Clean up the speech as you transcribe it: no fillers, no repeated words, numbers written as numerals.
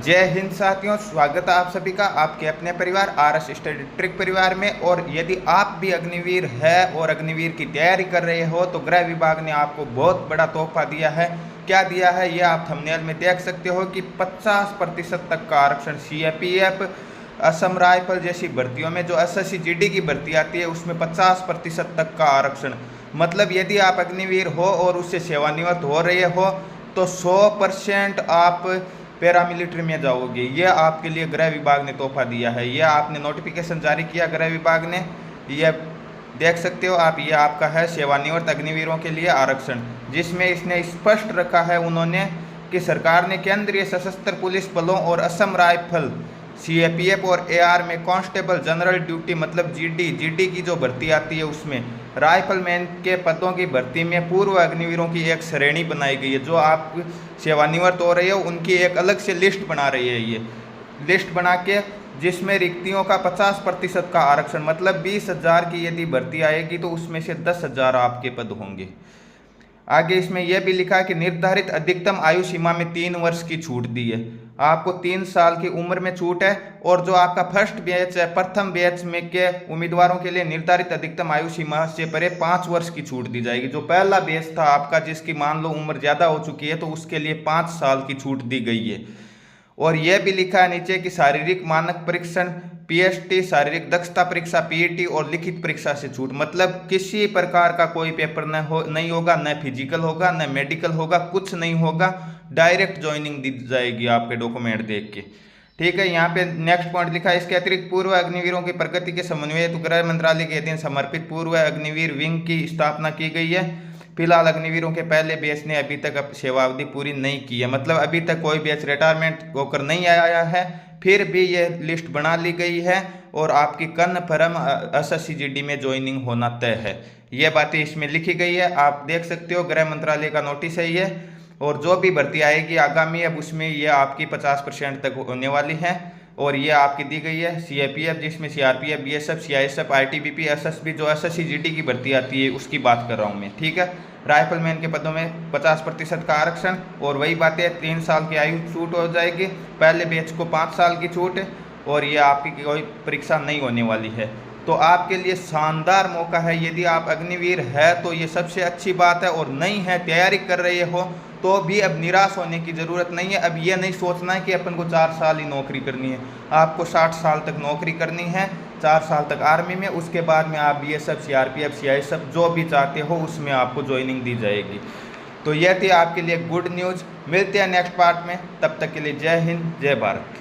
जय हिंद साथियों, स्वागत है आप सभी का आपके अपने परिवार आरएस स्टडी ट्रिक परिवार में। और यदि आप भी अग्निवीर है और अग्निवीर की तैयारी कर रहे हो तो गृह विभाग ने आपको बहुत बड़ा तोहफा दिया है। क्या दिया है ये आप थंबनेल में देख सकते हो कि 50% तक का आरक्षण सीआरपीएफ, असम राइफल जैसी भर्तियों में जो एसएससी जीडी की भर्ती आती है उसमें 50% तक का आरक्षण। मतलब यदि आप अग्निवीर हो और उससे सेवानिवृत्त हो रहे हो तो 100% आप पैरामिलिट्री में जाओगे। यह आपके लिए गृह विभाग ने तोहफा दिया है। यह आपने नोटिफिकेशन जारी किया गृह विभाग ने, यह देख सकते हो आप। यह आपका है सेवानिवृत्त अग्निवीरों के लिए आरक्षण, जिसमें इसने स्पष्ट रखा है उन्होंने कि सरकार ने केंद्रीय सशस्त्र पुलिस बलों और असम राइफल सीएपीएफ और एआर में कांस्टेबल जनरल ड्यूटी मतलब जीडी की जो भर्ती आती है उसमें राइफलमैन के पदों की भर्ती में पूर्व अग्निवीरों की एक श्रेणी बनाई गई है। जो आप सेवानिवृत्त हो रहे हो उनकी एक अलग से लिस्ट बना रही है। ये लिस्ट बना के जिसमें रिक्तियों का 50% का आरक्षण मतलब 20,000 की यदि भर्ती आएगी तो उसमें से 10,000 आपके पद होंगे। आगे इसमें यह भी लिखा है कि निर्धारित अधिकतम आयु सीमा में 3 वर्ष की छूट दी है। आपको 3 साल की उम्र में छूट है। और जो आपका फर्स्ट बैच है, प्रथम बैच में के उम्मीदवारों के लिए निर्धारित अधिकतम आयु सीमा से परे 5 वर्ष की छूट दी जाएगी। जो पहला बैच था आपका जिसकी मान लो उम्र ज़्यादा हो चुकी है तो उसके लिए 5 साल की छूट दी गई है। और यह भी लिखा है नीचे कि शारीरिक मानक परीक्षण पीएसटी, शारीरिक दक्षता परीक्षा पीईटी और लिखित परीक्षा से छूट। मतलब किसी प्रकार का कोई पेपर नहीं होगा, न फिजिकल होगा न मेडिकल होगा, कुछ नहीं होगा। डायरेक्ट ज्वाइनिंग दी जाएगी आपके डॉक्यूमेंट देख के। ठीक है, यहाँ पे नेक्स्ट पॉइंट लिखा है, इसके अतिरिक्त पूर्व अग्निवीरों की प्रगति के समन्वय हेतु गृह मंत्रालय के अधीन समर्पित पूर्व अग्निवीर विंग की स्थापना की गई है। फिलहाल अग्निवीरों के पहले बैच ने अभी तक सेवा अवधि पूरी नहीं की है। मतलब अभी तक कोई बैच रिटायरमेंट होकर नहीं आया है, फिर भी यह लिस्ट बना ली गई है और आपकी कन्फर्म एसएससी जीडी में ज्वाइनिंग होना तय है। यह बातें इसमें लिखी गई है, आप देख सकते हो। गृह मंत्रालय का नोटिस है ये। और जो भी भर्ती आएगी आगामी अब उसमें यह आपकी 50% तक होने वाली है। और ये आपकी दी गई है सीएपीएफ, जिसमें CRPF, BSF, CISF, ITBP, SSB जो एसएससी जीडी की भर्ती आती है उसकी बात कर रहा हूँ मैं। ठीक है, राइफलमैन के पदों में 50% का आरक्षण। और वही बात है, 3 साल की आयु छूट हो जाएगी, पहले बैच को 5 साल की छूट। और ये आपकी कोई परीक्षा नहीं होने वाली है। तो आपके लिए शानदार मौका है। यदि आप अग्निवीर है तो ये सबसे अच्छी बात है। और नहीं है, तैयारी कर रहे हो तो भी अब निराश होने की ज़रूरत नहीं है। अब ये नहीं सोचना है कि अपन को 4 साल ही नौकरी करनी है। आपको 60 साल तक नौकरी करनी है, 4 साल तक आर्मी में, उसके बाद में आप बीएसएफ, सीआरपीएफ, सीआईएसएफ जो भी चाहते हो उसमें आपको ज्वाइनिंग दी जाएगी। तो यह थी आपके लिए गुड न्यूज़। मिलते हैं नेक्स्ट पार्ट में, तब तक के लिए जय हिंद, जय भारत।